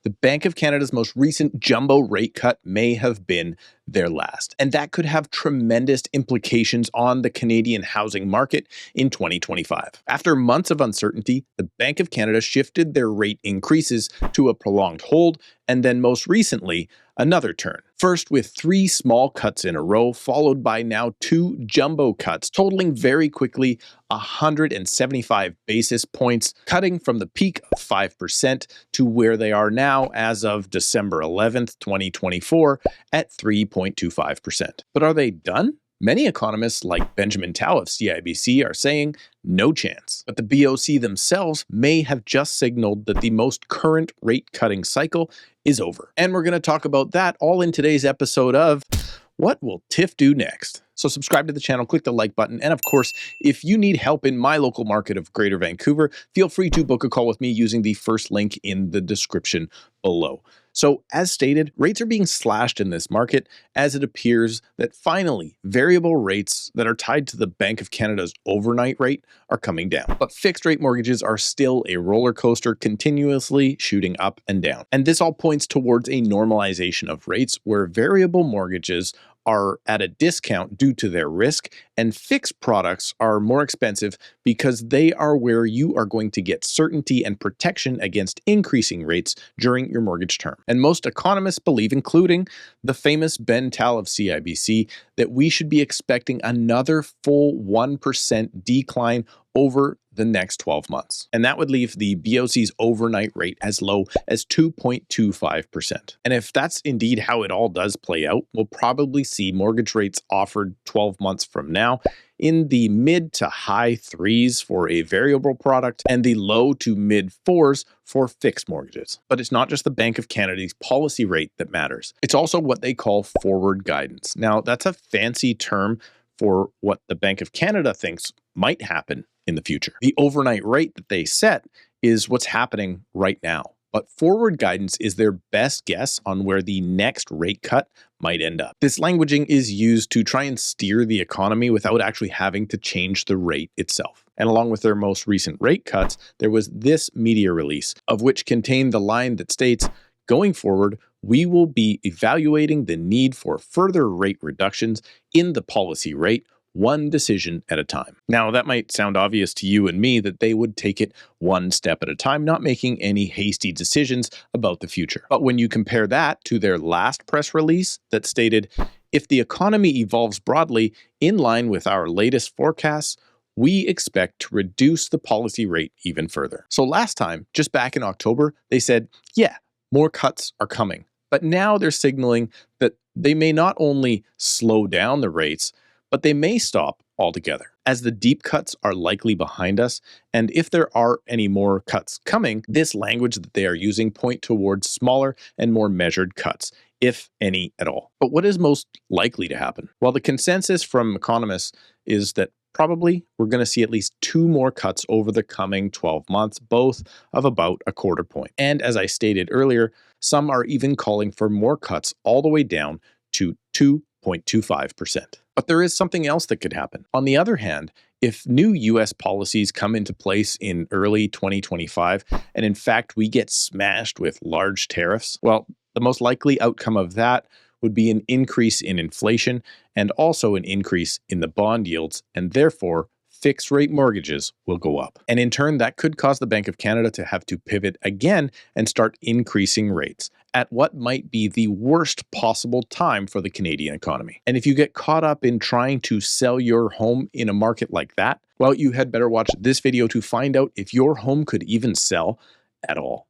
the Bank of Canada's most recent jumbo rate cut may have been their last. And that could have tremendous implications on the Canadian housing market in 2025. After months of uncertainty, the Bank of Canada shifted their rate increases to a prolonged hold, and then most recently, another turn. First with 3 small cuts in a row, followed by now 2 jumbo cuts, totaling very quickly 175 basis points, cutting from the peak of 5% to where they are now as of December 11th, 2024 at 3.25%. But are they done? Many economists like Benjamin Tao of CIBC are saying no chance. But the BOC themselves may have just signaled that the most current rate cutting cycle is over. And we're going to talk about that all in today's episode of What Will TIFF Do Next? So subscribe to the channel, click the like button, and of course, if you need help in my local market of Greater Vancouver, feel free to book a call with me using the first link in the description below. So as stated, rates are being slashed in this market as it appears that finally variable rates that are tied to the Bank of Canada's overnight rate are coming down. But fixed rate mortgages are still a roller coaster, continuously shooting up and down. And this all points towards a normalization of rates where variable mortgages are at a discount due to their risk, and fixed products are more expensive because they are where you are going to get certainty and protection against increasing rates during your mortgage term. And most economists believe, including the famous Ben Tal of CIBC, that we should be expecting another full 1% decline over the next 12 months. And that would leave the BOC's overnight rate as low as 2.25%. And if that's indeed how it all does play out, we'll probably see mortgage rates offered 12 months from now in the mid to high 3s for a variable product and the low to mid 4s for fixed mortgages. But it's not just the Bank of Canada's policy rate that matters. It's also what they call forward guidance. Now, that's a fancy term for what the Bank of Canada thinks might happen in the future. The overnight rate that they set is what's happening right now. But forward guidance is their best guess on where the next rate cut might end up. This languaging is used to try and steer the economy without actually having to change the rate itself. And along with their most recent rate cuts, there was this media release, of which contained the line that states, "Going forward, we will be evaluating the need for further rate reductions in the policy rate, one decision at a time." Now, that might sound obvious to you and me that they would take it one step at a time, not making any hasty decisions about the future. But when you compare that to their last press release that stated, "If the economy evolves broadly in line with our latest forecasts, we expect to reduce the policy rate even further." So last time, just back in October, they said, yeah, more cuts are coming. But now they're signaling that they may not only slow down the rates, but they may stop altogether, as the deep cuts are likely behind us. And if there are any more cuts coming, this language that they are using point towards smaller and more measured cuts, if any at all. But what is most likely to happen? Well, the consensus from economists is that probably we're going to see at least 2 more cuts over the coming 12 months, both of about a quarter point. And as I stated earlier, some are even calling for more cuts all the way down to 2.25%. But there is something else that could happen. On the other hand, if new US policies come into place in early 2025, and in fact we get smashed with large tariffs, well, the most likely outcome of that would be an increase in inflation and also an increase in the bond yields, and therefore fixed rate mortgages will go up. And in turn, that could cause the Bank of Canada to have to pivot again and start increasing rates at what might be the worst possible time for the Canadian economy. And if you get caught up in trying to sell your home in a market like that, well, you had better watch this video to find out if your home could even sell at all.